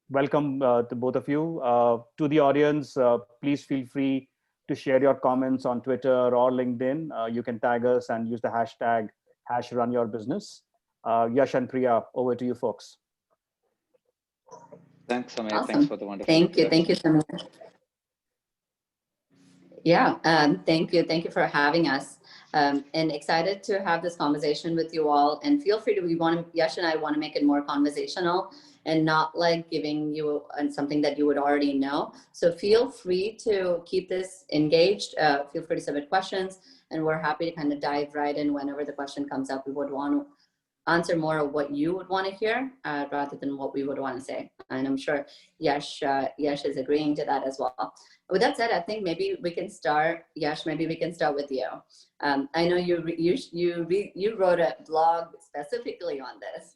Welcome to both of you. To the audience, please feel free to share your comments on Twitter or LinkedIn. You can tag us and use the hashtag #runyourbusiness. Yash and Priya, over to you folks. Thanks, Samir. Thanks Awesome. for the wonderful Thank you. introduction. Thank you so much. Yeah, thank you. Thank you for having us. And excited to have this conversation with you all. And feel free to, Yash and I want to make it more conversational and not like giving you something that you would already know. So feel free to keep this engaged. Feel free to submit questions, and we're happy to kind of dive right in whenever the question comes up. We would want to answer more of what you would want to hear rather than what we would want to say. And I'm sure Yash is agreeing to that as well. With that said, I think maybe we can start, Yash, maybe we can start with you. I know you wrote a blog specifically on this,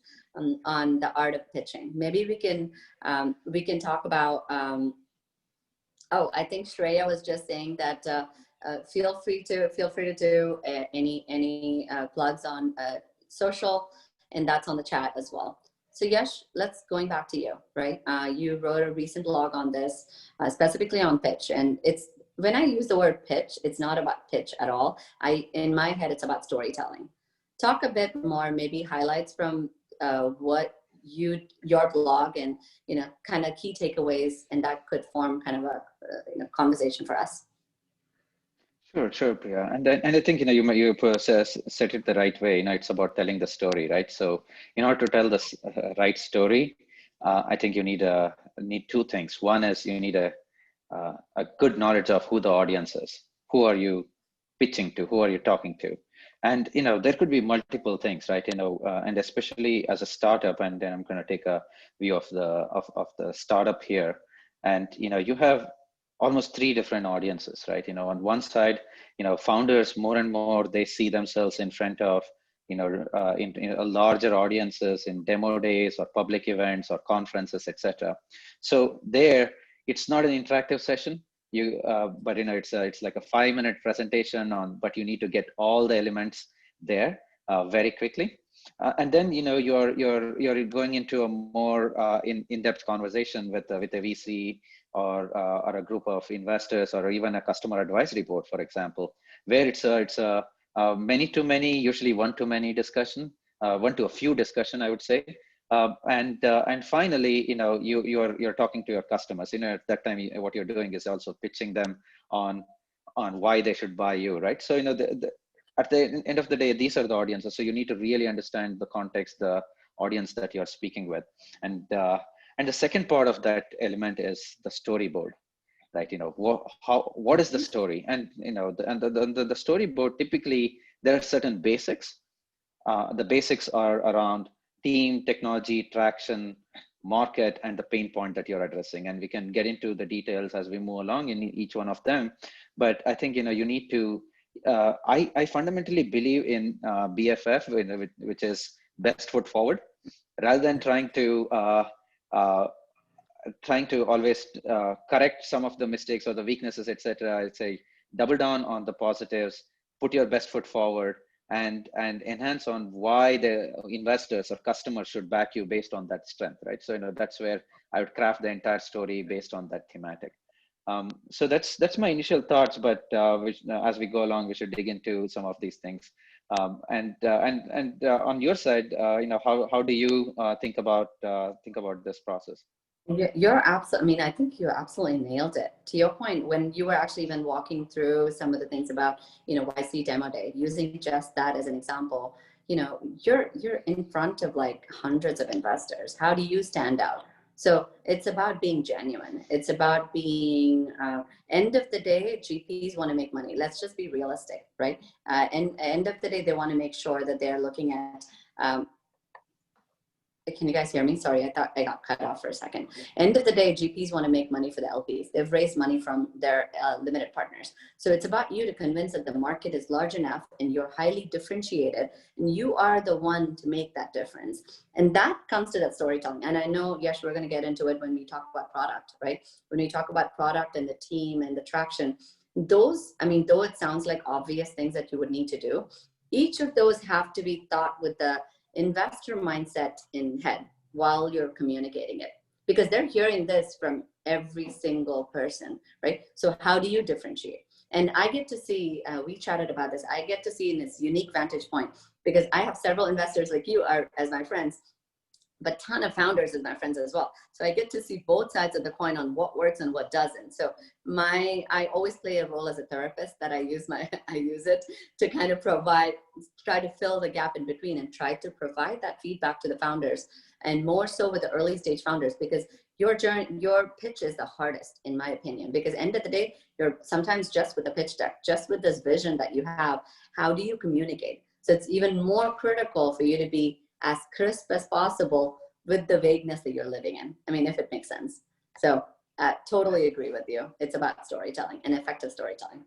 on the art of pitching. Maybe we can talk about, I think Shreya was just saying that feel free to do any plugs on social, and that's on the chat as well. So Yash, going back to you, right? You wrote a recent blog on this, specifically on pitch, and when I use the word pitch, it's not about pitch at all. In my head, it's about storytelling. Talk a bit more, maybe highlights from what your blog, and kind of key takeaways, and that could form kind of a conversation for us. Sure, Priya. And I think you said it the right way. It's about telling the story, right? So in order to tell the right story, I think you need two things. One is you need a good knowledge of who the audience is. Who are you pitching to? Who are you talking to? And there could be multiple things, right? And especially as a startup, and then I'm going to take a view of the startup here. And you have almost three different audiences, right? On one side, founders more and more, they see themselves in front of in larger audiences in demo days or public events or conferences, etc. So there, it's not an interactive session. But it's like a 5-minute presentation but you need to get all the elements there very quickly. And then you're going into a more in-depth conversation with a VC or a group of investors, or even a customer advisory board, for example, where it's a many-to-many, usually one-to-many discussion, one-to-a-few discussion, I would say. And finally, you're talking to your customers. At that time, what you're doing is also pitching them on why they should buy you, right? So at the end of the day, these are the audiences. So you need to really understand the context, the audience that you're speaking with, and the second part of that element is the storyboard, right? What is the story? And the storyboard, typically there are certain basics. The basics are around team, technology, traction, market, and the pain point that you're addressing. And we can get into the details as we move along in each one of them. But I think you need to. I fundamentally believe in BFF, which is best foot forward, rather than trying to always correct some of the mistakes or the weaknesses, etc. I'd say double down on the positives, put your best foot forward, and enhance on why the investors or customers should back you based on that strength, right? So that's where I would craft the entire story based on that thematic. So that's my initial thoughts, but as we go along, we should dig into some of these things. And on your side, how do you think about this process? You're absolutely, I mean, I think you absolutely nailed it. To your point, when you were actually even walking through some of the things about, YC Demo Day, using just that as an example, you're in front of like hundreds of investors. How do you stand out? So it's about being genuine. It's about being, end of the day, GPs want to make money. Let's just be realistic, right? And end of the day, they want to make sure that they're looking at, can you guys hear me? Sorry, I thought I got cut off for a second. End of the day, GPs want to make money for the LPs. They've raised money from their limited partners. So it's about you to convince that the market is large enough and you're highly differentiated and you are the one to make that difference. And that comes to that storytelling. And I know, yes, we're going to get into it when we talk about product, right? When we talk about product and the team and the traction, those, I mean, though it sounds like obvious things that you would need to do, each of those have to be thought with the investor mindset in head while you're communicating it. because they're hearing this from every single person, right? So how do you differentiate? And I get to see, we chatted about this, I get to see in this unique vantage point, because I have several investors like you are as my friends, but ton of founders as my friends as well. So I get to see both sides of the coin on what works and what doesn't. So I always play a role as a therapist, that I use it to kind of try to fill the gap in between and try to provide that feedback to the founders, and more so with the early stage founders, because your pitch is the hardest, in my opinion, because end of the day, you're sometimes just with a pitch deck, just with this vision that you have, how do you communicate? So it's even more critical for you to be as crisp as possible with the vagueness that you're living in. I mean, if it makes sense. So totally agree with you. It's about storytelling and effective storytelling.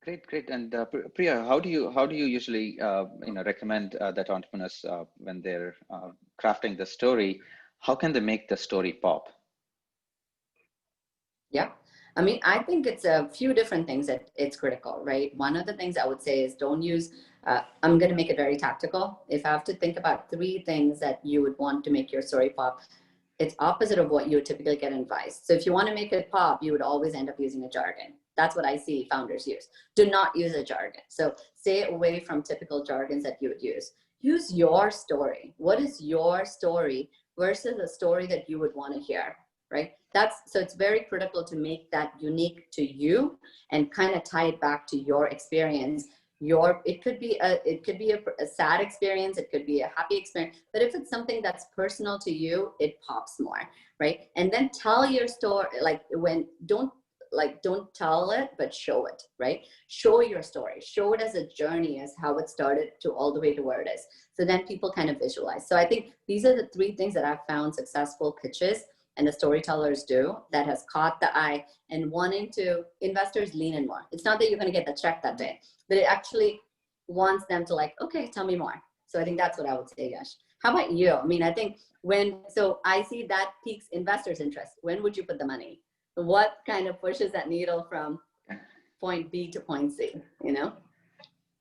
Great. And Priya, how do you usually recommend that entrepreneurs when they're crafting the story, how can they make the story pop? Yeah. I mean, I think it's a few different things that it's critical, right? One of the things I would say is don't use, I'm going to make it very tactical. If I have to think about 3 things that you would want to make your story pop, it's opposite of what you would typically get in advice. So if you want to make it pop, you would always end up using a jargon. That's what I see founders use. Do not use a jargon. So stay away from typical jargons that you would use. Use your story. What is your story versus a story that you would want to hear? Right? So it's very critical to make that unique to you and kind of tie it back to your experience. It could be a sad experience, it could be a happy experience, but if it's something that's personal to you, it pops more, right? And then tell your story, don't tell it, but show it, right? Show your story, show it as a journey, as how it started to all the way to where it is. So then people kind of visualize. So I think these are the 3 things that I've found successful pitches and the storytellers do that has caught the eye, and wanting to investors lean in more. It's not that you're going to get the check that day, but it actually wants them to okay, tell me more. So I think that's what I would say, Yash. How about you? I mean, I think so I see that piques investors' interest. When would you put the money? What kind of pushes that needle from point B to point C,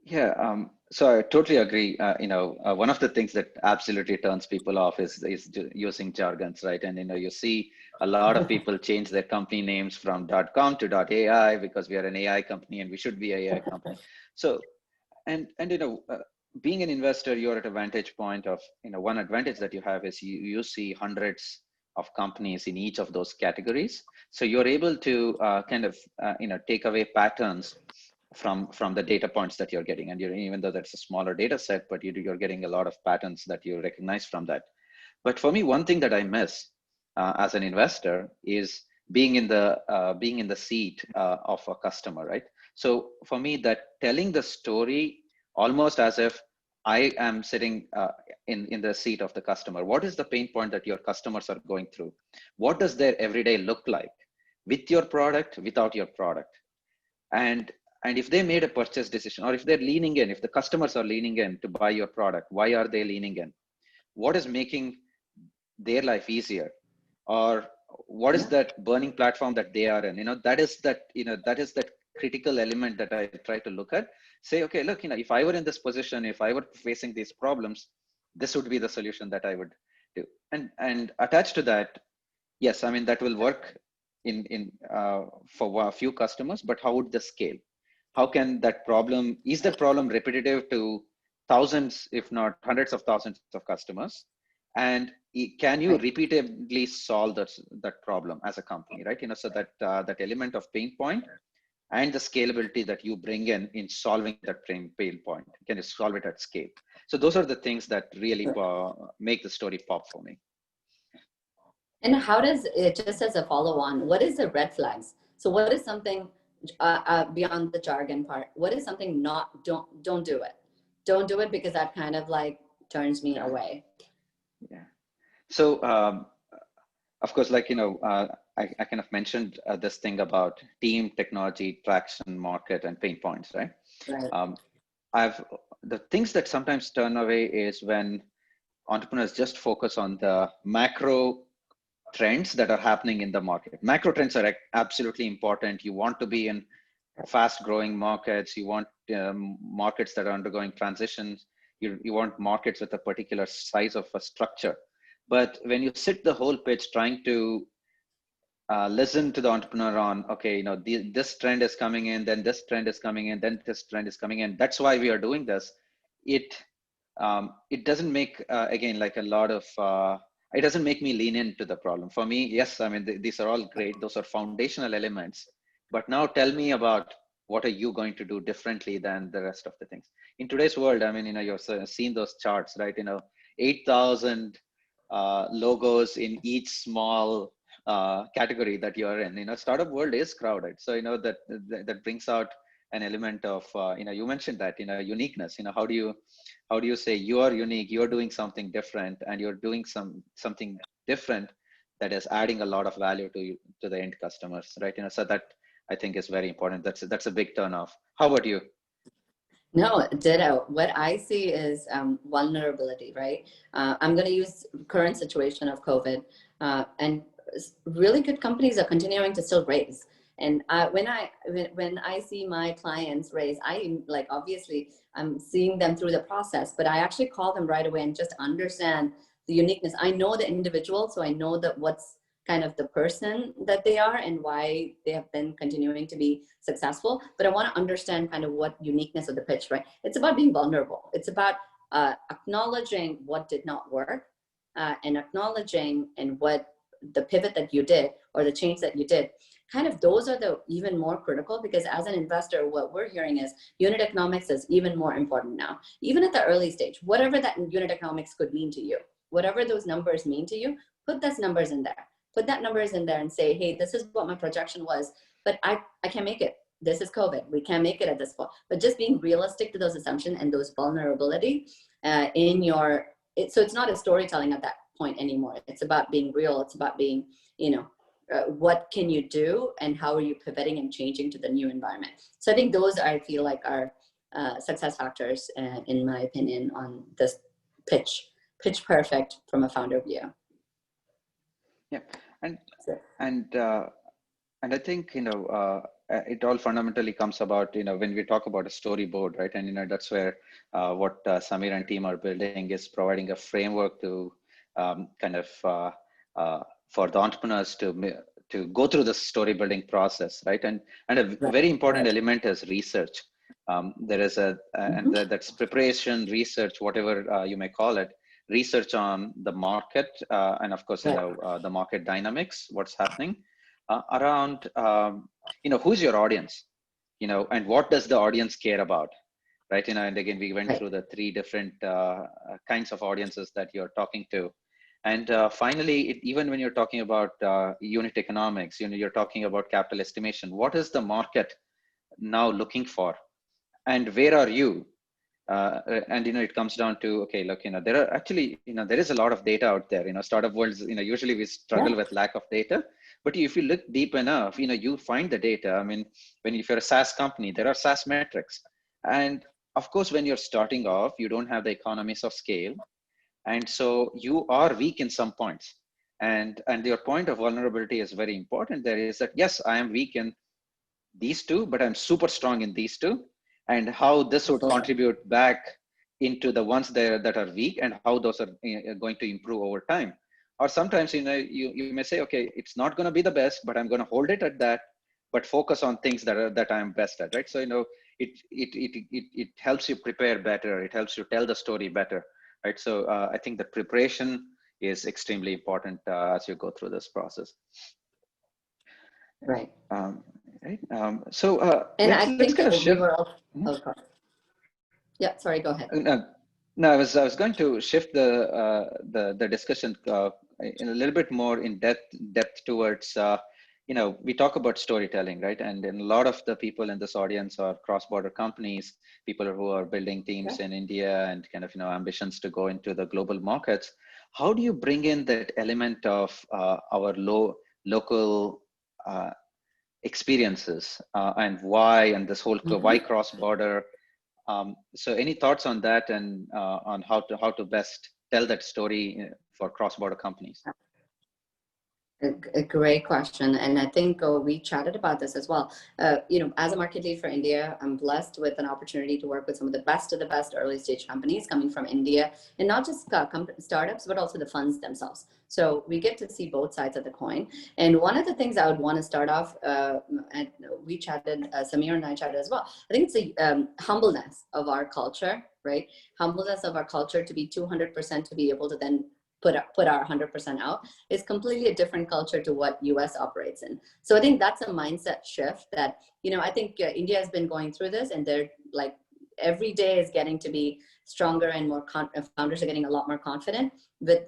Yeah, so I totally agree. One of the things that absolutely turns people off is using jargons, right? And you see a lot of people change their company names from .com to .ai because we are an AI company and we should be an AI company. So, and being an investor, you're at a vantage point of one advantage that you have is you see hundreds of companies in each of those categories. So you're able to take away patterns from the data points that you're getting, and even though that's a smaller data set, but you're getting a lot of patterns that you recognize from that. But for me, one thing that I miss as an investor is being in the seat of a customer, right? So for me, that telling the story almost as if I am sitting in the seat of the customer. What is the pain point that your customers are going through? What does their everyday look like with your product, without your product? And if they made a purchase decision, or if they're leaning in, if the customers are leaning in to buy your product, why are they leaning in? What is making their life easier? Or what is that burning platform that they are in? That is that critical element that I try to look at. Say, okay, look, if I were in this position, if I were facing these problems, this would be the solution that I would do. And attached to that, yes, I mean, that will work for a few customers, but how would the scale? How can is that problem repetitive to thousands, if not hundreds of thousands of customers? And can you repeatedly solve that problem as a company, right? So that element of pain point and the scalability that you bring in solving that pain point. Can you solve it at scale? So those are the things that really make the story pop for me. And how does it, just as a follow on, what is the red flags? So what is something beyond the jargon part? What is something don't do it. Don't do it because that kind of turns me away. Yeah. So of course, I kind of mentioned this thing about team, technology, traction, market, and pain points, right? Right. The things that sometimes turn away is when entrepreneurs just focus on the macro trends that are happening in the market. Macro trends are absolutely important. You want to be in fast growing markets. You want markets that are undergoing transitions. You want markets with a particular size of a structure. But when you sit the whole pitch trying to listen to the entrepreneur on, okay, this trend is coming in, then this trend is coming in, then this trend is coming in. That's why we are doing this. It doesn't make, again, like a lot of, it doesn't make me lean into the problem. For me, yes, I mean, these are all great. Those are foundational elements. But now tell me about what are you going to do differently than the rest of the things. In today's world, I mean, you've seen those charts, right? 8,000 logos in each small category that you're in. Startup world is crowded. So, that brings out an element of, you mentioned that, uniqueness. How do you say you are unique, you're doing something different, and you're doing something different that is adding a lot of value to the end customers, right? So that I think is very important. That's a big turnoff. How about you? No, ditto. What I see is vulnerability, right? I'm going to use current situation of COVID, and really good companies are continuing to still raise. And when I see my clients raise, I like, obviously I'm seeing them through the process, but I actually call them right away and just understand the uniqueness. I know the individual, so I know that what's kind of the person that they are and why they have been continuing to be successful. But I want to understand kind of what uniqueness of the pitch, right? It's about being vulnerable. It's about acknowledging what did not work, and acknowledging and what the pivot that you did or the change that you did. Kind of those are the even more critical, because as an investor, what we're hearing is unit economics is even more important now. Even at the early stage, whatever that unit economics could mean to you, whatever those numbers mean to you, put those numbers in there. Put that numbers in there and say, hey, this is what my projection was, but I can't make it. This is COVID. We can't make it at this point. But just being realistic to those assumptions and those vulnerability in your, so it's not a storytelling at that point anymore. It's about being real. It's about being, what can you do and how are you pivoting and changing to the new environment? So I think those I feel like are success factors, in my opinion, on this pitch perfect from a founder view. Yeah, and I think it all fundamentally comes about when we talk about a storyboard, right? And that's where what Samir and team are building is providing a framework to for the entrepreneurs to go through the story building process, right? And a very important element is research. There is and that's preparation, research, whatever you may call it. Research on the market, and of course, the market dynamics, what's happening around, who's your audience, and what does the audience care about, right? And again, we went through the 3 different kinds of audiences that you're talking to. And finally, even when you're talking about unit economics, you're talking about capital estimation. What is the market now looking for, and where are you? And it comes down to, okay, look, there are actually, there is a lot of data out there. Startup worlds, usually we struggle with lack of data, but if you look deep enough, you find the data. I mean, if you're a SaaS company, there are SaaS metrics, and of course, when you're starting off, you don't have the economies of scale, and so you are weak in some points. And your point of vulnerability is very important. There is that, yes, I am weak in these 2, but I'm super strong in these 2. And how this would contribute back into the ones that are weak, and how those are going to improve over time. Or sometimes, you may say, okay, it's not going to be the best, but I'm going to hold it at that, but focus on things that I'm best at, right? So, it helps you prepare better. It helps you tell the story better, right? So I think the preparation is extremely important as you go through this process. Right. Right. So and let's kind of shift. Yeah, sorry, go ahead. No, I was going to shift the discussion in a little bit more in depth towards we talk about storytelling, right? And a lot of the people in this audience are cross-border companies, people who are building teams in India and kind of ambitions to go into the global markets. How do you bring in that element of our local experiences and why, and this whole why cross-border? So any thoughts on that, and on how to best tell that story for cross-border companies? A great question. And I think we chatted about this as well. As a market lead for India, I'm blessed with an opportunity to work with some of the best early stage companies coming from India, and not just startups, but also the funds themselves. So we get to see both sides of the coin. And one of the things I would want to start off, and we chatted, Samir and I chatted as well. I think it's the humbleness of our culture, right? Humbleness of our culture to be 200% to be able to then put our 100% out is completely a different culture to what US operates in. So I think that's a mindset shift that, I think India has been going through this, and they're like, every day is getting to be stronger and more founders are getting a lot more confident with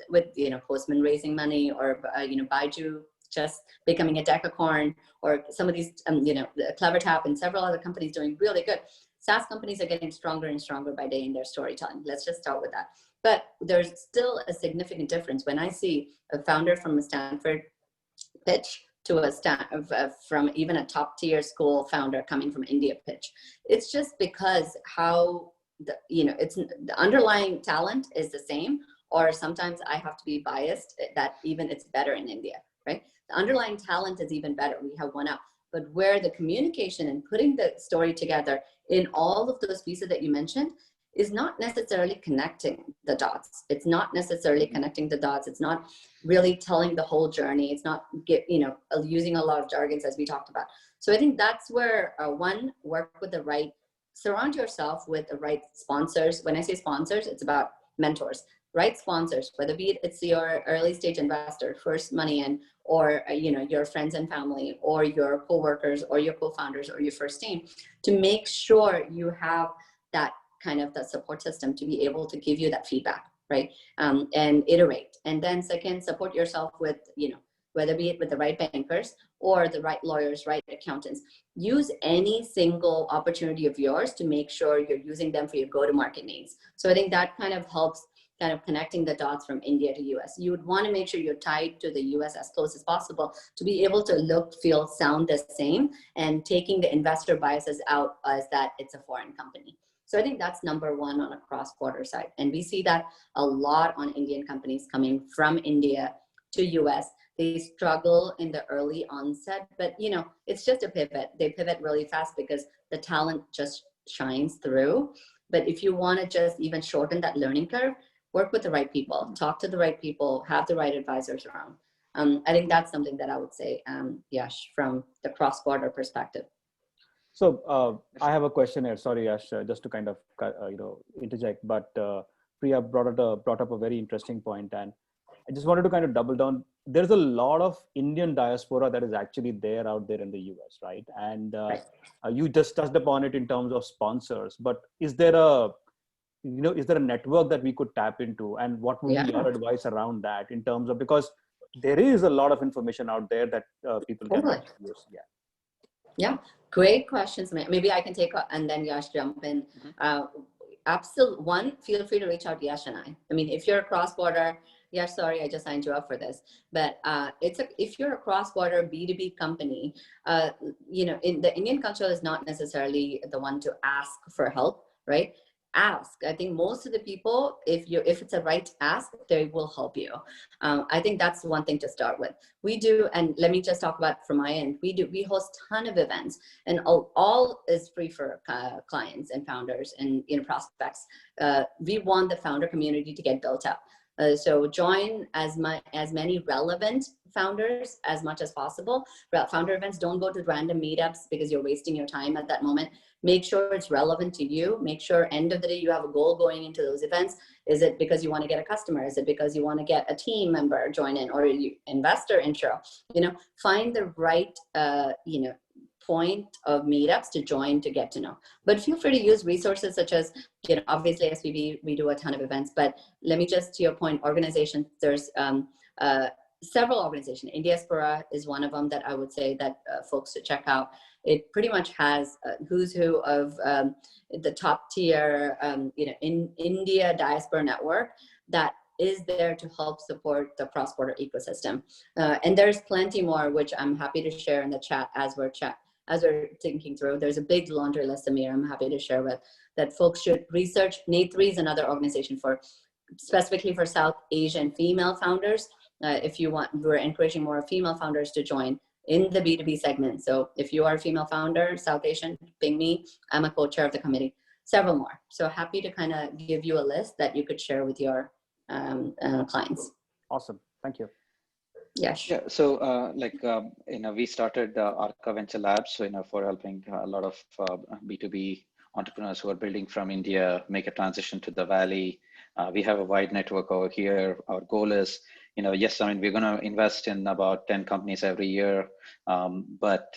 Postman raising money, or Baiju just becoming a decacorn, or some of these Clever Tap and several other companies doing really good. SaaS companies are getting stronger and stronger by day in their storytelling. Let's just start with that. But there's still a significant difference when I see a founder from a Stanford pitch to from even a top tier school founder coming from India pitch. It's just because how it's the underlying talent is the same, or sometimes I have to be biased that even it's better in India, right? The underlying talent is even better. We have one up. But where the communication and putting the story together in all of those pieces that you mentioned is not necessarily connecting the dots. It's not necessarily connecting the dots. It's not really telling the whole journey. It's not using a lot of jargons, as we talked about. So I think that's where surround yourself with the right sponsors. When I say sponsors, it's about mentors, right? Sponsors, whether it's your early stage investor, first money in, or your friends and family, or your coworkers, or your co-founders, or your first team, to make sure you have that kind of the support system to be able to give you that feedback, right? And iterate. And then second, support yourself with, whether be it with the right bankers or the right lawyers, right accountants. Use any single opportunity of yours to make sure you're using them for your go-to-market needs. So I think that kind of helps kind of connecting the dots from India to US. You would want to make sure you're tied to the US as close as possible to be able to look, feel, sound the same, and taking the investor biases out as that it's a foreign company. So I think that's number one on a cross-border side. And we see that a lot on Indian companies coming from India to US. They struggle in the early onset, but it's just a pivot. They pivot really fast because the talent just shines through. But if you want to just even shorten that learning curve, work with the right people, talk to the right people, have the right advisors around. I think that's something that I would say, Yash, from the cross-border perspective. So I have a question here. Sorry, Yash, just to kind of interject. But Priya brought up a very interesting point, and I just wanted to kind of double down. There's a lot of Indian diaspora that is actually there out there in the US, right? And you just touched upon it in terms of sponsors. But is there a network that we could tap into, and what would be your advice around that in terms of, because there is a lot of information out there that people can use. Yeah, great questions. Maybe I can take and then Yash jump in. Absolutely. One, feel free to reach out to Yash and I. I mean, if you're a cross-border, Yash, sorry, I just signed you up for this. But if you're a cross-border B2B company, in the Indian culture is not necessarily the one to ask for help, right? Ask. I think most of the people, if it's a right ask, they will help you. I think that's one thing to start with. We do, and let me just talk about from my end. We host a ton of events, and all is free for clients and founders and prospects. We want the founder community to get built up. So join as many relevant founders as much as possible. Founder events, don't go to random meetups because you're wasting your time at that moment. Make sure it's relevant to you. Make sure end of the day you have a goal going into those events. Is it because you want to get a customer? Is it because you want to get a team member join in, or investor intro? Find the right point of meetups to join to get to know. But feel free to use resources such as, obviously SVB, we do a ton of events, but let me just, to your point, organizations, there's several organizations. Indiaspora is one of them that I would say that folks should check out. It pretty much has who's who of the top tier, in India diaspora network that is there to help support the cross-border ecosystem. And there's plenty more, which I'm happy to share in the chat as we're thinking through. There's a big laundry list, Amir, I'm happy to share with, that folks should research. Nate3 is another organization specifically for South Asian female founders. if you want, we're encouraging more female founders to join in the B2B segment. So if you are a female founder, South Asian, ping me. I'm a co-chair of the committee. Several more. So happy to kind of give you a list that you could share with your clients. Awesome. Thank you. Yes. Yeah. So, we started Arca Venture Labs, for helping a lot of B2B entrepreneurs who are building from India make a transition to the Valley. We have a wide network over here. Our goal is, yes, I mean, we're going to invest in about 10 companies every year, but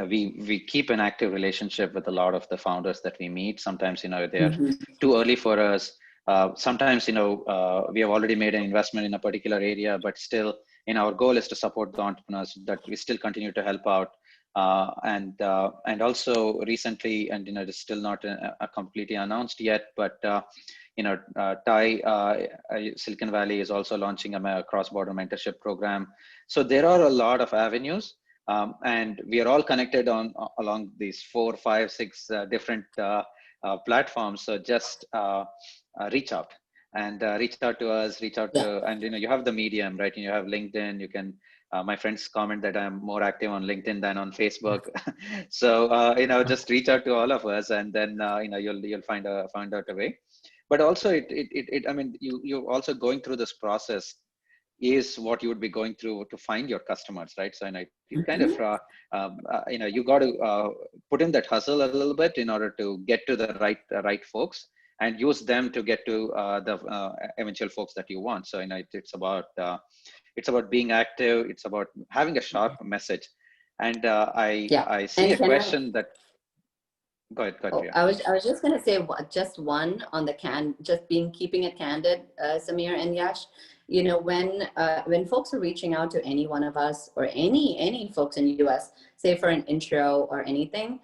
we keep an active relationship with a lot of the founders that we meet. Sometimes, they're too early for us. Sometimes, we have already made an investment in a particular area, but still, our goal is to support the entrepreneurs that we still continue to help out. And also recently, and it's still not completely announced yet, but Silicon Valley is also launching a cross-border mentorship program. So there are a lot of avenues, and we are all connected along these 4, 5, 6 different platforms. So just reach out and reach out to us, and you have the medium, right? You have LinkedIn. You can. My friends comment that I'm more active on LinkedIn than on Facebook. So just reach out to all of us, and then you'll find out a way. But also, I mean, you're also going through this process is what you would be going through to find your customers, right? So, you kind of, you got to put in that hustle a little bit in order to get to the right folks and use them to get to the eventual folks that you want. So, it's about being active. It's about having a sharp message. And I see a question that. Go ahead. Oh, I was just going to say just one on the keeping it candid, Samir and Yash. When folks are reaching out to any one of us or any folks in the US, say for an intro or anything,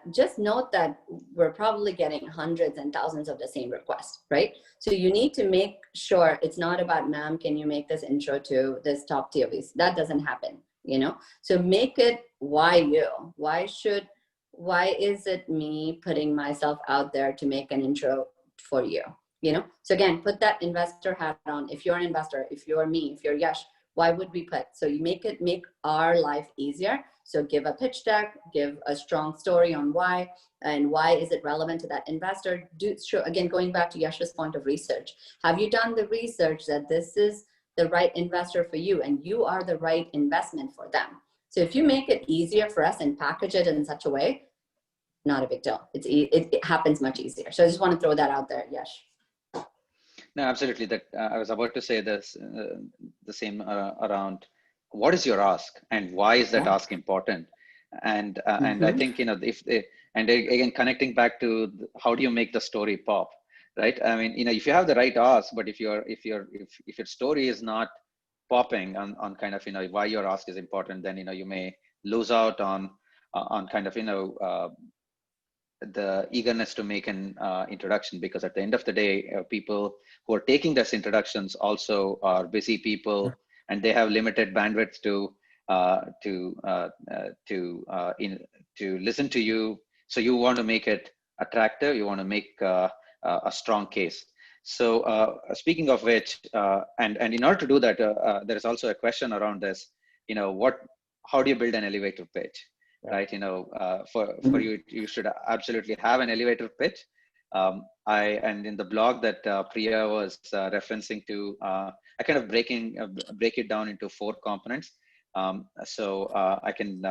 just note that we're probably getting hundreds and thousands of the same requests, right? So you need to make sure it's not about, ma'am, can you make this intro to this top tier VC? That doesn't happen, So make it why you. Why is it me putting myself out there to make an intro for you? So again, put that investor hat on. If you're an investor, if you're me, if you're Yash, why would we put? So you make our life easier. So give a pitch deck, give a strong story on why, and why is it relevant to that investor. Again, going back to Yash's point of research. Have you done the research that this is the right investor for you and you are the right investment for them? So if you make it easier for us and package it in such a way, not a big deal. It happens much easier. So I just want to throw that out there. Yash. No, absolutely. That I was about to say this, the same around what is your ask and why is that ask important? And I think again connecting back to how do you make the story pop, right? I mean, if you have the right ask, but if your story is not popping on kind of why your ask is important, then you may lose out on kind of the eagerness to make an introduction, because at the end of the day, people who are taking these introductions also are busy people, and they have limited bandwidth to listen to you. So you want to make it attractive. You want to make a strong case. So speaking of which, and in order to do that, there is also a question around this. How do you build an elevator pitch? Right, for you, you should absolutely have an elevator pitch. And in the blog that Priya was referencing to, I kind of break it down into 4 components. So I can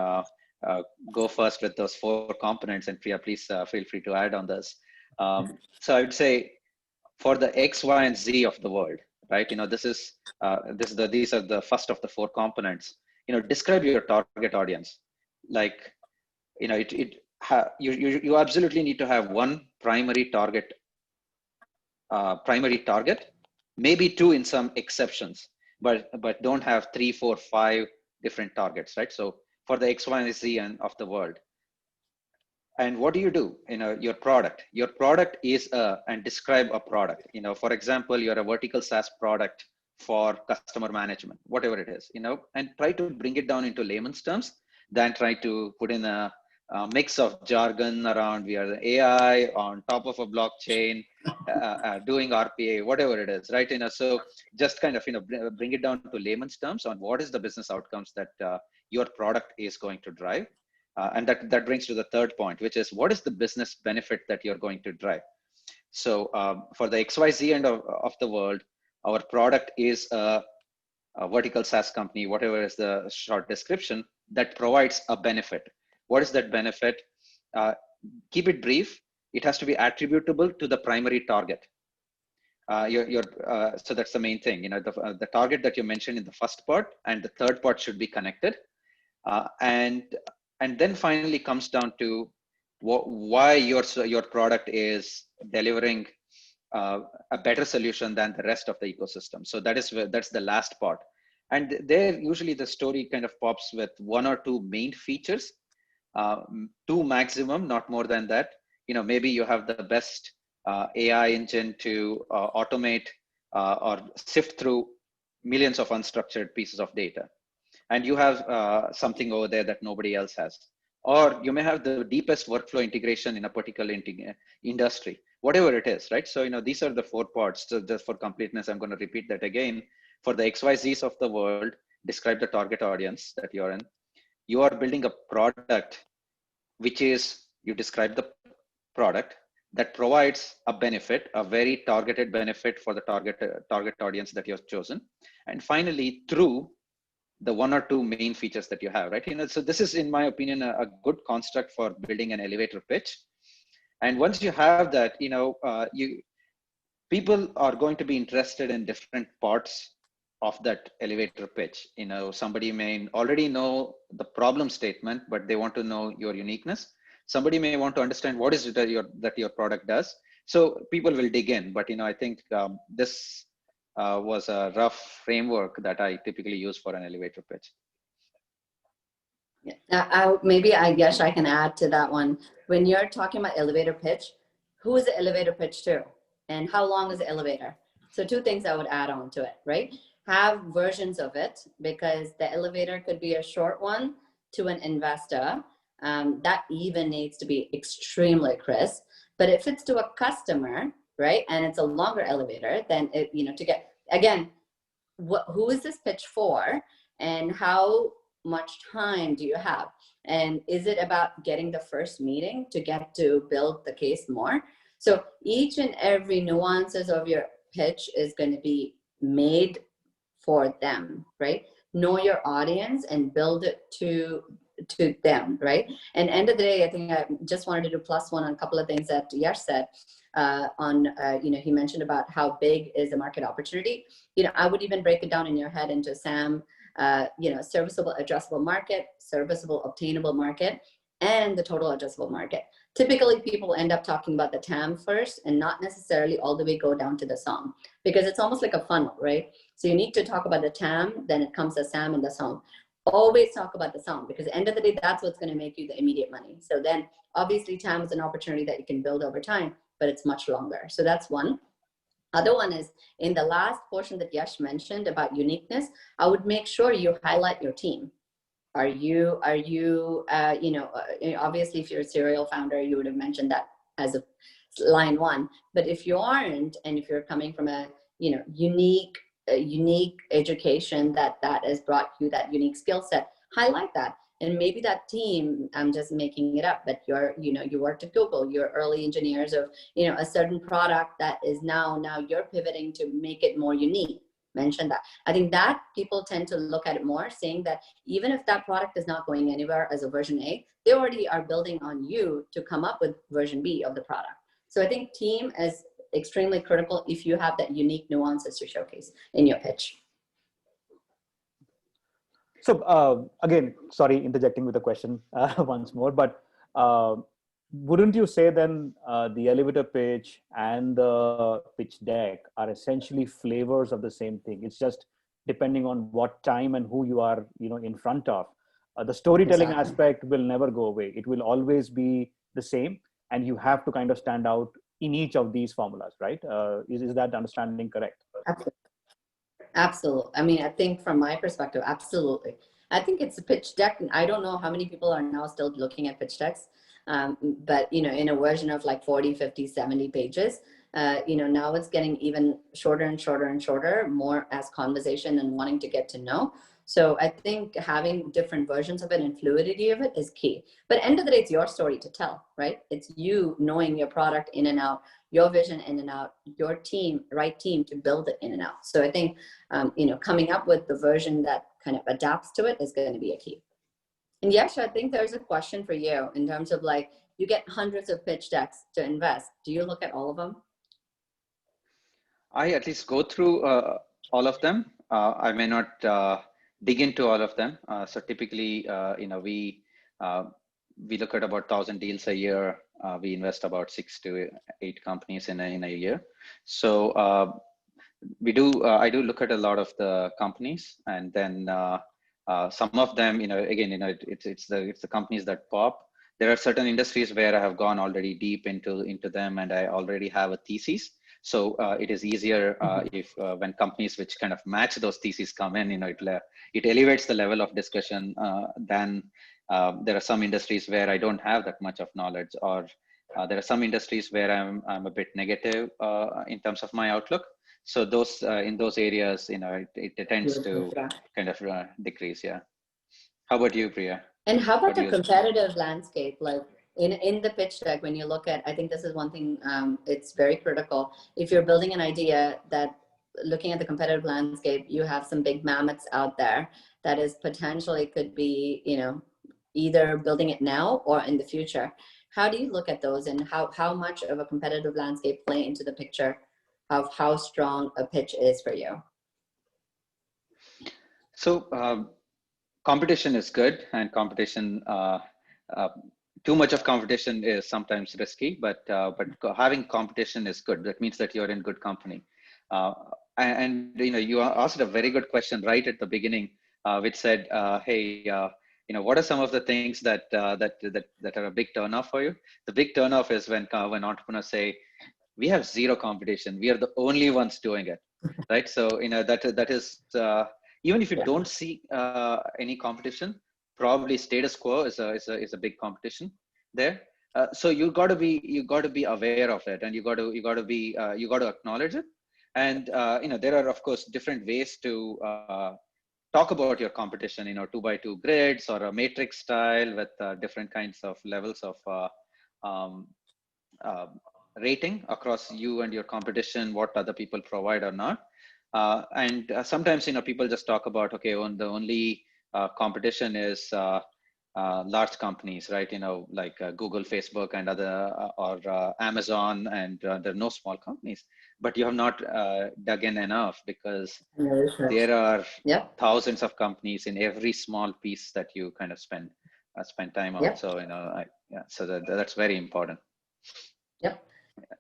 go first with those 4 components, and Priya, please feel free to add on this. So I would say for the X, Y, and Z of the world, right? These are the first of the 4 components. Describe your target audience. Like, you absolutely need to have one primary target, maybe 2 in some exceptions, but don't have 3, 4, 5 different targets, right? So for the X, Y, and Z of the world. And what do? Your product is and describe a product. For example, you're a vertical SaaS product for customer management, whatever it is, and try to bring it down into layman's terms than try to put in a mix of jargon around we are the AI on top of a blockchain, doing RPA, whatever it is, right? So just kind of bring it down to layman's terms on what is the business outcomes that your product is going to drive, and that brings to the third point, which is what is the business benefit that you're going to drive. So for the XYZ end of the world, our product is a vertical SaaS company, whatever is the short description, that provides a benefit. What is that benefit? Keep it brief. It has to be attributable to the primary target. So that's the main thing. The target that you mentioned in the first part and the third part should be connected. And then finally comes down to why your product is delivering a better solution than the rest of the ecosystem. So that's the last part. And there usually the story kind of pops with one or two main features, two maximum, not more than that. Maybe you have the best AI engine to automate or sift through millions of unstructured pieces of data. And you have something over there that nobody else has. Or you may have the deepest workflow integration in a particular industry, whatever it is, right? So, these are the four parts. So just for completeness, I'm going to repeat that again. For the XYZs of the world, describe the target audience that you're in. You are building a product, which is, you describe the product that provides a benefit, a very targeted benefit for the target audience that you've chosen. And finally, through the one or two main features that you have, right? So this is, in my opinion, a good construct for building an elevator pitch. And once you have that, people are going to be interested in different parts of that elevator pitch. Somebody may already know the problem statement, but they want to know your uniqueness. Somebody may want to understand what is it that your product does. So people will dig in. But I think this was a rough framework that I typically use for an elevator pitch. Maybe I guess I can add to that one. When you're talking about elevator pitch, who is the elevator pitch to? And how long is the elevator? So two things I would add on to it, right? Have versions of it, because the elevator could be a short one to an investor. That even needs to be extremely crisp. But if it's to a customer, right, and it's a longer elevator, then to get, again, who is this pitch for, and how much time do you have, and is it about getting the first meeting to get to build the case more? So each and every nuances of your pitch is going to be made for them, right? Know your audience and build it to them, right? And end of the day, I think I just wanted to do plus one on a couple of things that Yash said. He mentioned about how big is the market opportunity. I would even break it down in your head into SAM, serviceable addressable market, serviceable obtainable market, and the total addressable market. Typically, people end up talking about the TAM first and not necessarily all the way go down to the SOM, because it's almost like a funnel, right? So you need to talk about the TAM, then it comes the SAM and the SOM. Always talk about the SOM, because at the end of the day, that's what's going to make you the immediate money. So then obviously TAM is an opportunity that you can build over time, but it's much longer. So that's one. Other one is in the last portion that Yash mentioned about uniqueness, I would make sure you highlight your team. Are you obviously if you're a serial founder, you would have mentioned that as a line one. But if you aren't, and if you're coming from a unique education that has brought you that unique skill set, highlight that. And maybe that team, I'm just making it up, but you worked at Google, you're early engineers of a certain product that is now you're pivoting to make it more unique. Mention that. I think that people tend to look at it more, saying that even if that product is not going anywhere as a version A, they already are building on you to come up with version B of the product. So I think team is extremely critical if you have that unique nuances to showcase in your pitch. So again, sorry, interjecting with a question once more, but wouldn't you say then the elevator pitch and the pitch deck are essentially flavors of the same thing? It's just depending on what time and who you are, in front of. The storytelling aspect will never go away. It will always be the same, and you have to kind of stand out in each of these formulas, right? Is that understanding correct? Absolutely. I mean, I think from my perspective, absolutely. I think it's a pitch deck. I don't know how many people are now still looking at pitch decks, but in a version of like 40, 50, 70 pages. Now it's getting even shorter and shorter and shorter, more as conversation and wanting to get to know. So I think having different versions of it and fluidity of it is key. But at the end of the day, it's your story to tell, right? It's you knowing your product in and out, your vision in and out, your team, right team to build it in and out. So I think, coming up with the version that kind of adapts to it is going to be a key. And Yash, I think there's a question for you in terms of like, you get hundreds of pitch decks to invest. Do you look at all of them? I at least go through all of them. I may not dig into all of them. So typically, we look at about 1,000 deals a year. We invest about 6 to 8 companies in a year. So I do look at a lot of the companies, and then some of them, again, it's the companies that pop. There are certain industries where I have gone already deep into them, and I already have a thesis. So it is easier if when companies which kind of match those theses come in, it elevates the level of discussion. Than there are some industries where I don't have that much of knowledge, or there are some industries where I'm a bit negative in terms of my outlook. So those in those areas, it tends to kind of decrease. Yeah. How about you, Priya? And how about the competitive landscape? Like in the pitch deck, when you look at, I think this is one thing, it's very critical. If you're building an idea, that looking at the competitive landscape, you have some big mammoths out there that is potentially could be, either building it now or in the future. How do you look at those, and how much of a competitive landscape play into the picture of how strong a pitch is for you? So competition is good, and competition, too much of competition is sometimes risky, but having competition is good. That means that you're in good company. And you asked a very good question right at the beginning, which said, hey, what are some of the things that are a big turnoff for you? The big turnoff is when entrepreneurs say, we have zero competition, we are the only ones doing it, right? So that is even if you don't see any competition, probably status quo is a big competition there. So you got to be aware of it, and you got to acknowledge it. And there are of course different ways to talk about your competition, 2x2 grids or a matrix style with different kinds of levels of rating across you and your competition, what other people provide or not. And sometimes, people just talk about, okay, the only competition is large companies, right? Like Google, Facebook, and other, or Amazon, and there are no small companies. But you have not dug in enough, because there are thousands of companies in every small piece that you kind of spend time on. So, so that's very important. Yep.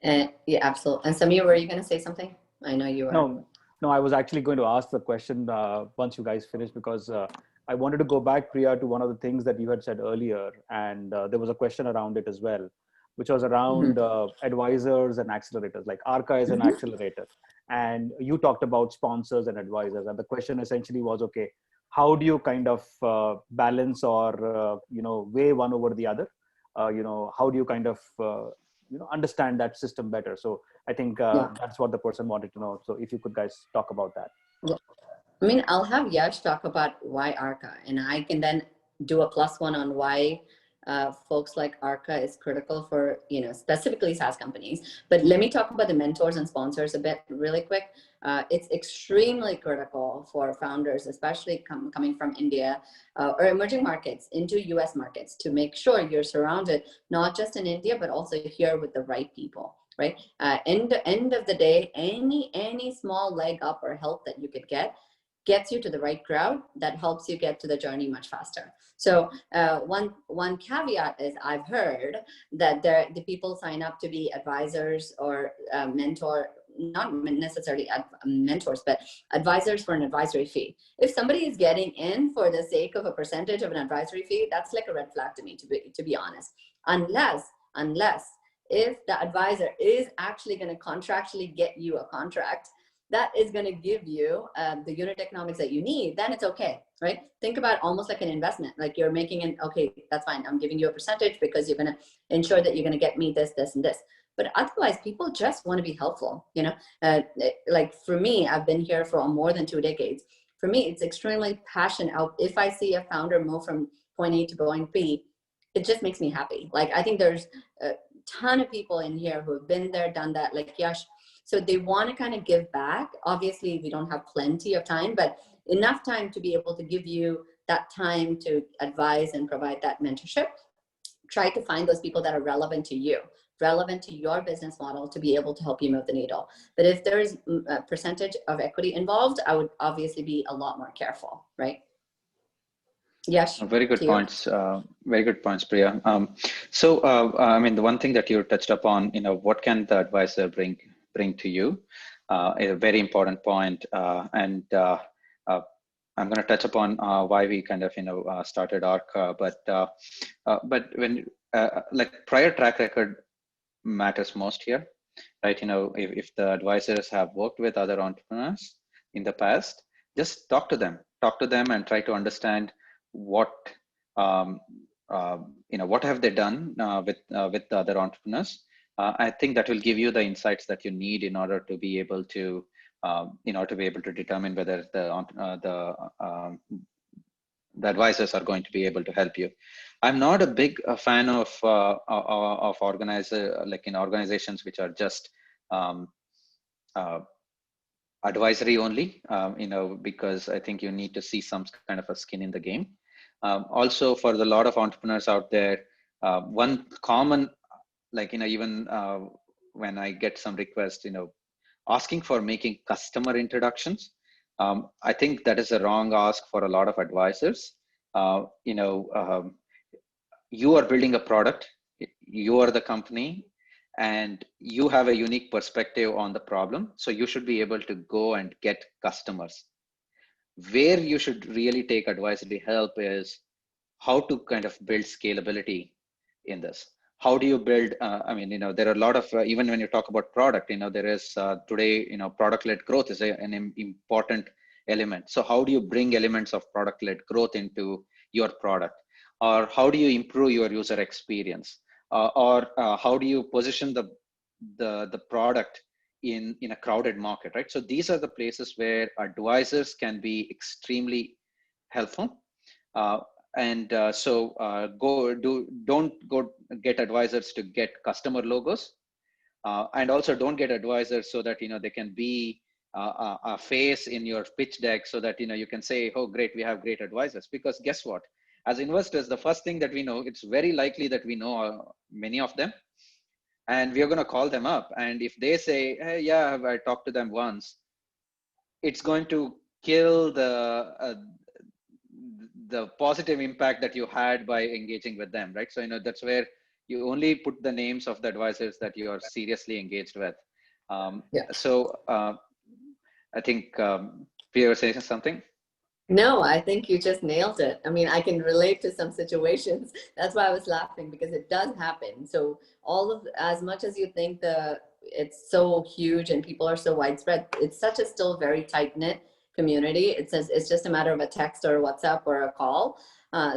Yeah, absolutely. And Samir, were you going to say something? I know you were. No, I was actually going to ask the question once you guys finished, because I wanted to go back, Priya, to one of the things that you had said earlier. And there was a question around it as well, which was around advisors and accelerators. Like Arca is an accelerator. And you talked about sponsors and advisors. And the question essentially was, okay, how do you kind of balance or, weigh one over the other? How do you kind of, understand that system better? So I think that's what the person wanted to know. So if you could guys talk about that. Yeah. I mean, I'll have Yash talk about why Arca, and I can then do a +1 on why folks like Arca is critical for, specifically SaaS companies. But let me talk about the mentors and sponsors a bit really quick. It's extremely critical for founders, especially coming from India or emerging markets into US markets, to make sure you're surrounded, not just in India, but also here with the right people, right? End of the day, any small leg up or help that you could gets you to the right crowd, that helps you get to the journey much faster. So one caveat is, I've heard that the people sign up to be advisors or mentor, not necessarily mentors, but advisors for an advisory fee. If somebody is getting in for the sake of a percentage of an advisory fee, that's like a red flag to me, to be honest. Unless if the advisor is actually going to contractually get you a contract, that is going to give you the unit economics that you need, then it's okay, right? Think about almost like an investment. Like you're making an, okay, that's fine. I'm giving you a percentage because you're going to ensure that you're going to get me this, this, and this. But otherwise, people just want to be helpful, you know? Like for me, I've been here for more than 2 decades. For me, it's extremely passionate. If I see a founder move from point A to point B, it just makes me happy. Like I think there's a ton of people in here who have been there, done that, like Yash. So they want to kind of give back. Obviously, we don't have plenty of time, but enough time to be able to give you that time to advise and provide that mentorship. Try to find those people that are relevant to you, relevant to your business model to be able to help you move the needle. But if there's a percentage of equity involved, I would obviously be a lot more careful, right? Yes. Very good points. Very good points, Priya. I mean, the one thing that you touched upon, you know, what can the advisor bring to you, is a very important point. I'm going to touch upon why we kind of, you know, started ARC. But when like prior track record matters most here, right? You know, if the advisors have worked with other entrepreneurs in the past, just talk to them and try to understand what you know, what have they done with the other entrepreneurs. I think that will give you the insights that you need in order to be able to determine whether the advisors are going to be able to help you. I'm not a big fan of organizations which are just advisory only, you know, because I think you need to see some kind of a skin in the game. Also, for the lot of entrepreneurs out there, one common, like, you know, even when I get some requests, you know, asking for making customer introductions, I think that is a wrong ask for a lot of advisors. You know, you are building a product, you are the company, and you have a unique perspective on the problem. So you should be able to go and get customers. Where you should really take advisory help is how to kind of build scalability in this. How do you build, I mean, you know, there are a lot of, even when you talk about product, you know, there is today, you know, product-led growth is an important element. So how do you bring elements of product-led growth into your product? Or how do you improve your user experience? Or how do you position the product in a crowded market, right? So these are the places where advisors can be extremely helpful. Don't go get advisors to get customer logos, and also don't get advisors so that, you know, they can be a face in your pitch deck so that, you know, you can say, oh great, we have great advisors. Because guess what, as investors, the first thing that we know, it's very likely that we know many of them, and we are going to call them up, and if they say, hey, yeah, I talked to them once, it's going to kill the positive impact that you had by engaging with them, right? So, you know, that's where you only put the names of the advisors that you are seriously engaged with. So I think Priya was saying something. No, I think you just nailed it. I mean, I can relate to some situations. That's why I was laughing, because it does happen. So as much as you think it's so huge and people are so widespread, it's such a still very tight-knit community. It's just a matter of a text or a WhatsApp or a call.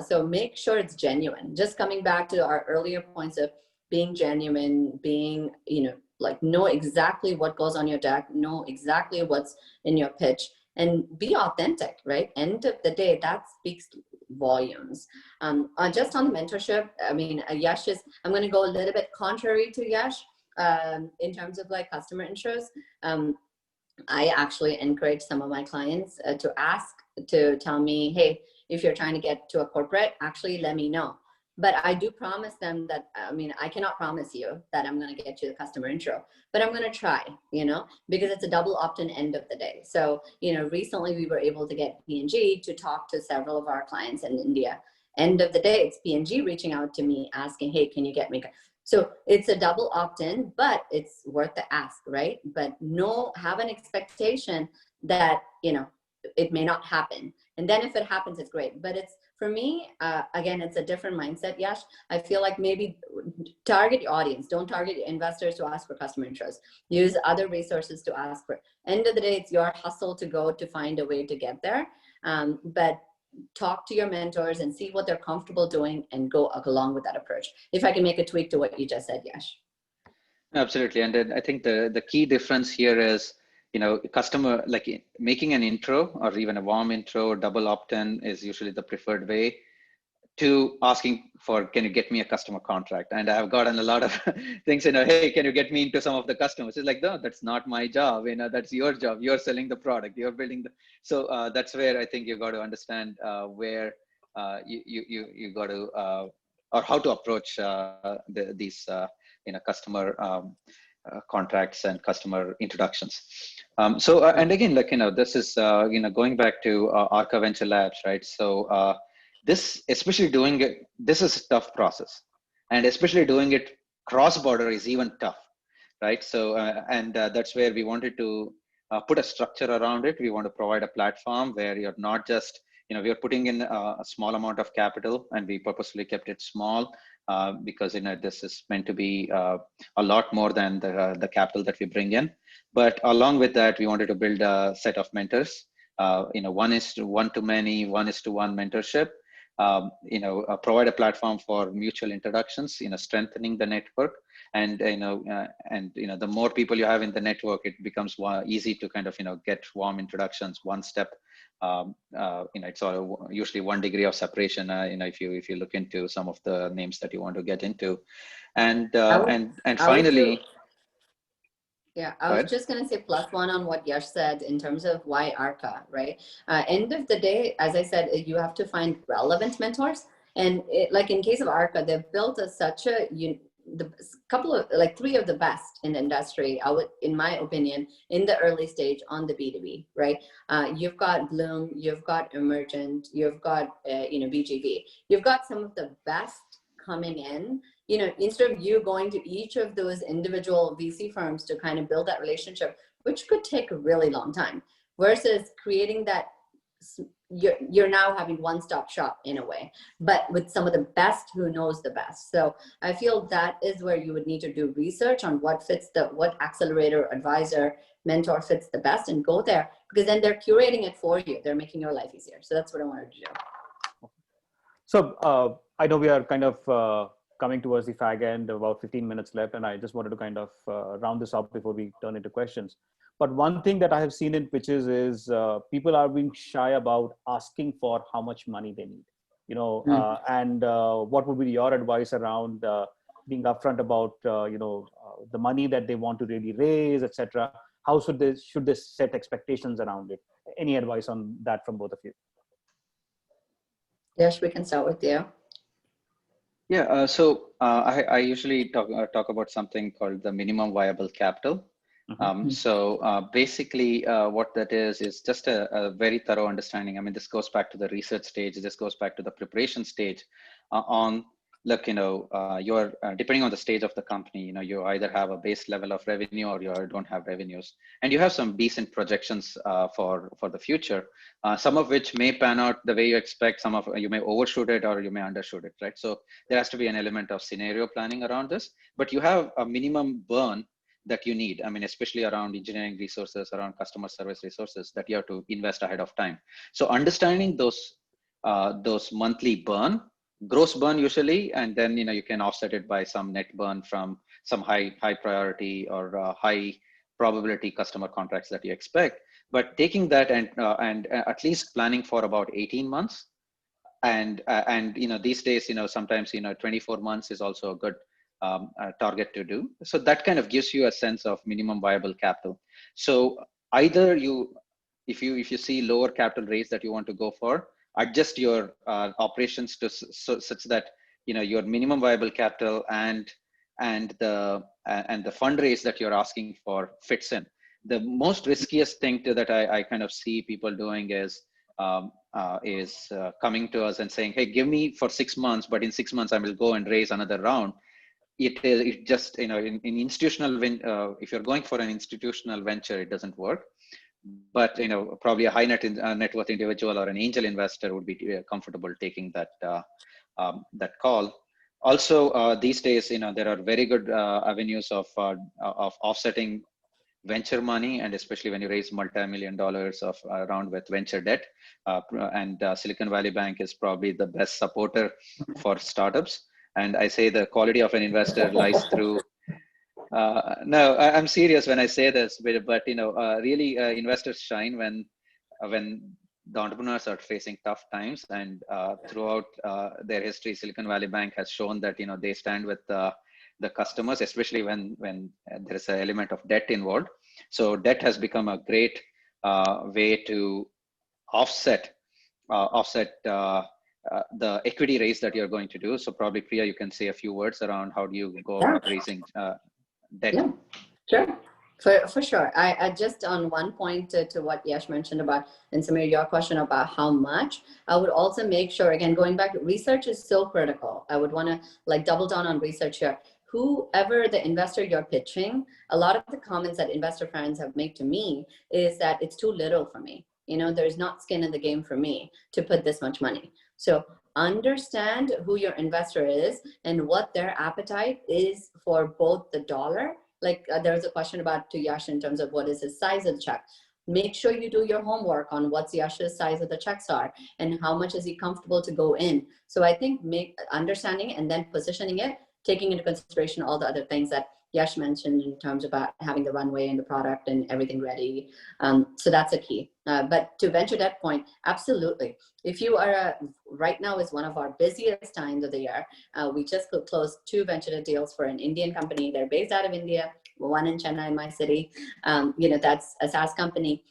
So make sure it's genuine. Just coming back to our earlier points of being genuine, being, you know, like know exactly what goes on your deck, know exactly what's in your pitch, and be authentic, right? End of the day, that speaks volumes. Just on the mentorship, I mean, Yash I'm going to go a little bit contrary to Yash in terms of like customer intros. I actually encourage some of my clients to tell me, hey, if you're trying to get to a corporate, actually let me know. But I do promise them that, I mean, I cannot promise you that I'm going to get you the customer intro, but I'm going to try, you know, because it's a double opt-in end of the day. So, you know, recently we were able to get P&G to talk to several of our clients in India. End of the day, it's P&G reaching out to me asking, hey, can you get me? So it's a double opt-in, but it's worth the ask, right? But have an expectation that, you know, it may not happen. And then if it happens, it's great. But it's, for me, again, it's a different mindset, Yash. I feel like maybe target your audience. Don't target investors to ask for customer intros. Use other resources to ask for. End of the day, it's your hustle to go to find a way to get there. But talk to your mentors and see what they're comfortable doing and go along with that approach. If I can make a tweak to what you just said, Yash. Absolutely. And then I think the key difference here is, customer, like making an intro or even a warm intro or double opt-in is usually the preferred way, to asking for, can you get me a customer contract? And I've gotten a lot of things, hey, can you get me into some of the customers? It's like, no, that's not my job. That's your job. You're selling the product, you're building the, so that's where I think you got to understand where you got to, or how to approach these, customer contracts and customer introductions. And again, this is, going back to Arca Venture Labs, right? So this, especially doing it, this is a tough process, and especially doing it cross-border is even tough, right? So, that's where we wanted to put a structure around it. We want to provide a platform where you're not just, we are putting in a small amount of capital, and we purposely kept it small because, this is meant to be a lot more than the capital that we bring in. But along with that, we wanted to build a set of mentors, 1:1 to many, 1:1 mentorship. Provide a platform for mutual introductions, strengthening the network, and the more people you have in the network, it becomes easy to kind of get warm introductions one step. It's usually 1 degree of separation. If you look into some of the names that you want to get into, and finally. Yeah, I was just going to say +1 on what Yash said in terms of why Arca, right? End of the day, as I said, you have to find relevant mentors. And like in case of Arca, they've built the couple of, like 3 of the best in the industry, in my opinion, in the early stage on the B2B, right? You've got Bloom, you've got Emergent, you've got, BGV. You've got some of the best coming in. Instead of you going to each of those individual VC firms to kind of build that relationship, which could take a really long time, versus creating that, you're now having one-stop shop in a way, but with some of the best who knows the best. So I feel that is where you would need to do research on what accelerator, advisor, mentor fits the best, and go there, because then they're curating it for you. They're making your life easier. So that's what I wanted to do. So I know we are kind of coming towards the fag end, about 15 minutes left, and I just wanted to kind of round this up before we turn into questions. But one thing that I have seen in pitches is people are being shy about asking for how much money they need, and what would be your advice around being upfront about, the money that they want to really raise, etc. How should they set expectations around it? Any advice on that from both of you? Yash, we can start with you. Yeah, so I usually talk about something called the minimum viable capital. So basically what that is just a very thorough understanding. I mean, this goes back to the research stage. This goes back to the preparation stage on, look, you're depending on the stage of the company, you either have a base level of revenue or you don't have revenues, and you have some decent projections for the future, some of which may pan out the way you expect. Some of you may overshoot it or you may undershoot it, right? So there has to be an element of scenario planning around this, but you have a minimum burn that you need. I mean, especially around engineering resources, around customer service resources that you have to invest ahead of time. So understanding those monthly burn, gross burn usually, and then you can offset it by some net burn from some high priority or high probability customer contracts that you expect. But taking that and at least planning for about 18 months, and these days sometimes 24 months is also a good target to do. So that kind of gives you a sense of minimum viable capital. So either if you see lower capital raise that you want to go for, adjust your operations to such that your minimum viable capital and the fundraise that you're asking for fits in. The most riskiest thing that I kind of see people doing is coming to us and saying, hey, give me for 6 months, but in 6 months I will go and raise another round. It just in institutional if you're going for an institutional venture, it doesn't work. but probably a high net worth individual or an angel investor would be comfortable taking that call. Also, these days, there are very good avenues of offsetting venture money, and especially when you raise multi-million dollars of around with venture debt, and Silicon Valley Bank is probably the best supporter for startups. And I say the quality of an investor lies through. No, I'm serious when I say this, but really, investors shine when the entrepreneurs are facing tough times, and throughout their history, Silicon Valley Bank has shown that they stand with the customers, especially when there is an element of debt involved. So debt has become a great way to offset the equity raise that you're going to do. So probably, Priya, you can say a few words around how do you go about raising debt. Yeah, sure. For sure. I just on one point to what Yash mentioned about, and Samir, your question about how much, I would also make sure, again, going back, research is so critical. I would want to like double down on research here. Whoever the investor you're pitching, a lot of the comments that investor friends have made to me is that it's too little for me. There's not skin in the game for me to put this much money. So understand who your investor is and what their appetite is for both the dollar. Like there was a question about to Yash in terms of what is his size of the check. Make sure you do your homework on what's Yash's size of the checks are and how much is he comfortable to go in. So I think understanding and then positioning it, taking into consideration all the other things that Yash mentioned in terms about having the runway and the product and everything ready. So that's a key. But to venture that point, absolutely. If you are right now is one of our busiest times of the year. We just closed 2 venture deals for an Indian company. They're based out of India, one in Chennai, my city. That's a SaaS company.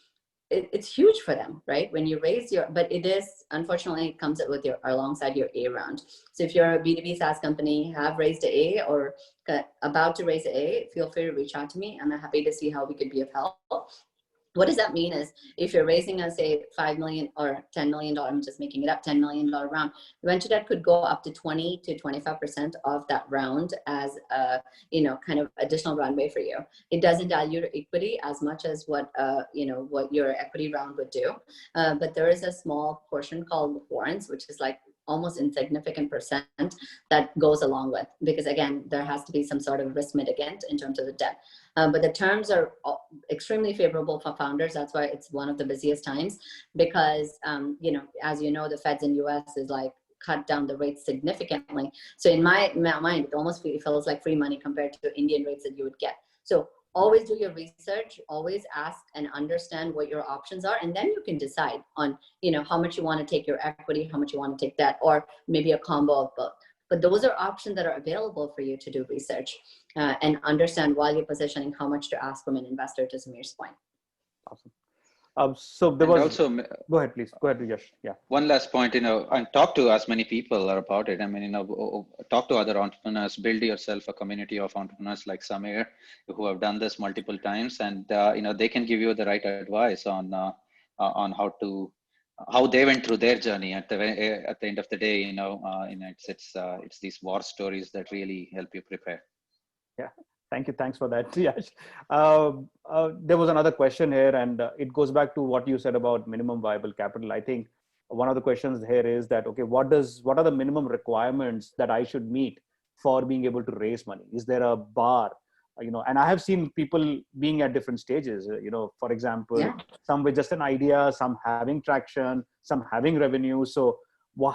It's huge for them, right? When you raise but it is, unfortunately, it comes with alongside your A round. So if you're a B2B SaaS company, have raised A or about to raise A, feel free to reach out to me. I'm happy to see how we could be of help. What does that mean is if you're raising a, say, $5 million or $10 million, I'm just making it up, $10 million round, venture debt could go up to 20 to 25% of that round as a, kind of additional runway for you. It doesn't dilute equity as much as what your equity round would do. But there is a small portion called warrants, which is like almost insignificant percent that goes along with, because again, there has to be some sort of risk mitigant in terms of the debt. But the terms are extremely favorable for founders. That's why it's one of the busiest times, because, as you know, the feds in US is like cut down the rates significantly. So in my mind, it almost feels like free money compared to the Indian rates that you would get. So always do your research, always ask and understand what your options are. And then you can decide on, how much you want to take your equity, how much you want to take that, or maybe a combo of both. But those are options that are available for you to do research and understand while you're positioning how much to ask from an investor, to Samir's point. Awesome. So there and was, also, go ahead, please. Go ahead, Yash. Yeah. One last point, and talk to as many people about it. I mean, talk to other entrepreneurs, build yourself a community of entrepreneurs like Samir, who have done this multiple times, and they can give you the right advice on how they went through their journey. At the end of the day, it's these war stories that really help you prepare. Yeah. Thank you. Thanks for that, Yash. There was another question here, and it goes back to what you said about minimum viable capital. I think one of the questions here is that, okay, what are the minimum requirements that I should meet for being able to raise money? Is there a bar? And I have seen people being at different stages, for example, some with just an idea, some having traction, some having revenue. So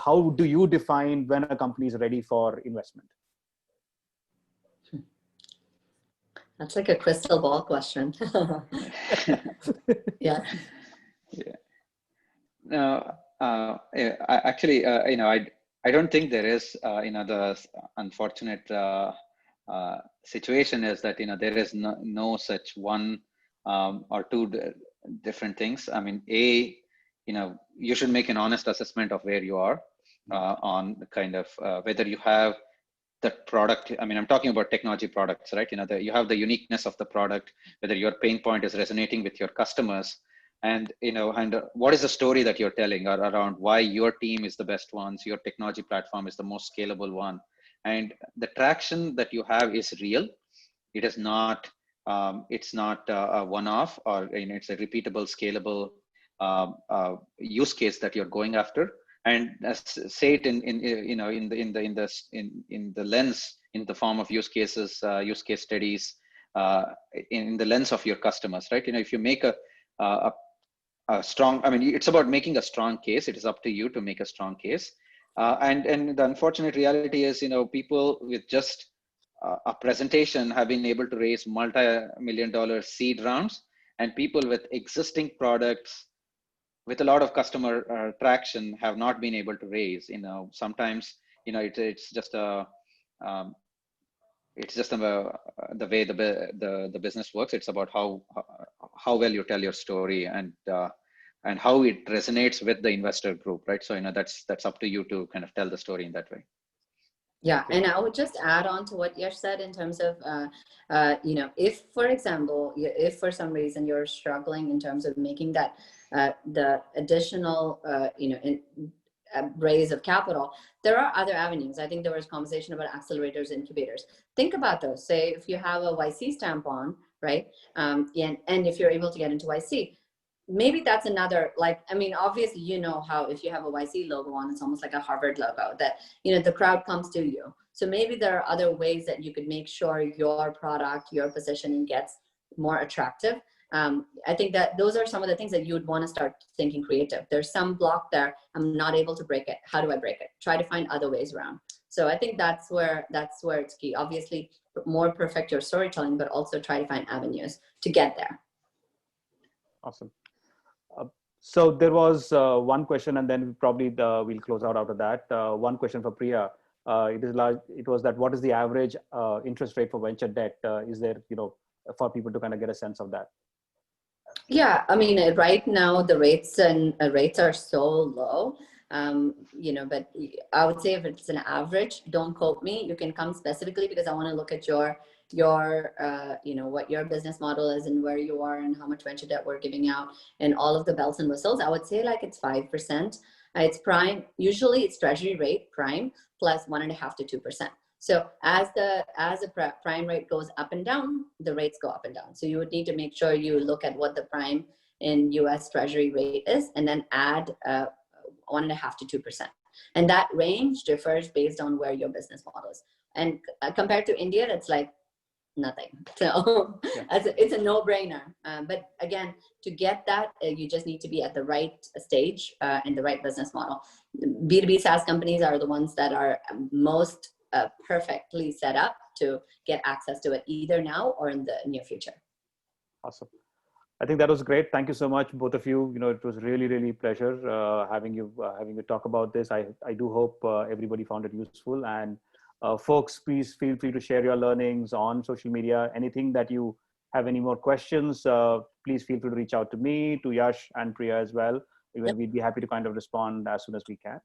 how do you define when a company is ready for investment? That's like a crystal ball question. Yeah. No, actually, I don't think there is, the unfortunate situation is that, there is no such one or two different things. I mean, you should make an honest assessment of where you are on the kind of whether you have the product. I mean, I'm talking about technology products, right? You have the uniqueness of the product, whether your pain point is resonating with your customers, and what is the story that you're telling around why your team is the best ones, your technology platform is the most scalable one, and the traction that you have is real. It is not It's not a one-off, or it's a repeatable, scalable use case that you're going after. And say it in the lens, in the form of use cases, use case studies, in the lens of your customers, right? If you make a strong, I mean, it's about making a strong case. It is up to you to make a strong case. And the unfortunate reality is, people with just a presentation have been able to raise multi-million-dollar seed rounds, and people with existing products with a lot of customer traction have not been able to raise. Sometimes it's just um, the way the business works. It's about how well you tell your story, and how it resonates with the investor group, right? So that's up to you to kind of tell the story in that way. Yeah, and I would just add on to what Yash said in terms of, if, for example, if for some reason you're struggling in terms of making that the additional, raise of capital, there are other avenues. I think there was conversation about accelerators, incubators. Think about those. Say if you have a YC stamp on, right, and if you're able to get into YC, maybe that's another, obviously, how if you have a YC logo on, it's almost like a Harvard logo that, the crowd comes to you. So maybe there are other ways that you could make sure your product, your positioning gets more attractive. I think that those are some of the things that you would want to start thinking creative. There's some block there. I'm not able to break it. How do I break it? Try to find other ways around. So I think that's where it's key. Obviously, more perfect your storytelling, but also try to find avenues to get there. Awesome. So there was one question, and then probably we'll close out after that. One question for Priya. It was that what is the average interest rate for venture debt? Is there, for people to kind of get a sense of that? Yeah, I mean, right now the rates are so low, but I would say if it's an average, don't quote me. You can come specifically because I want to look at your what your business model is and where you are and how much venture debt we're giving out and all of the bells and whistles. I would say like it's 5%. It's prime. Usually it's treasury rate prime plus 1.5 to 2%. So as the prime rate goes up and down, the rates go up and down. So you would need to make sure you look at what the prime in US Treasury rate is, and then add 1.5 to 2%. And that range differs based on where your business model is. And compared to India, that's like nothing. So yeah. It's a no-brainer. But again, to get that, you just need to be at the right stage and the right business model. B2B SaaS companies are the ones that are most perfectly set up to get access to it either now or in the near future. Awesome. I think that was great. Thank you so much, both of you. It was really, really pleasure having you talk about this. I do hope everybody found it useful. And folks, please feel free to share your learnings on social media. Anything that you have any more questions, please feel free to reach out to me, to Yash and Priya as well. We'd be happy to kind of respond as soon as we can.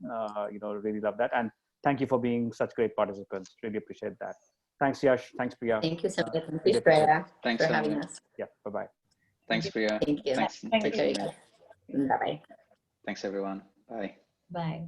Really love that. And thank you for being such great participants. Really appreciate that. Thanks, Yash. Thanks, Priya. Thank you so much. Thank you, Priya, Thanks for having us. Yeah, bye-bye. Thanks, Priya. Thank you. Thanks. Bye-bye. Thanks, everyone. Bye. Bye.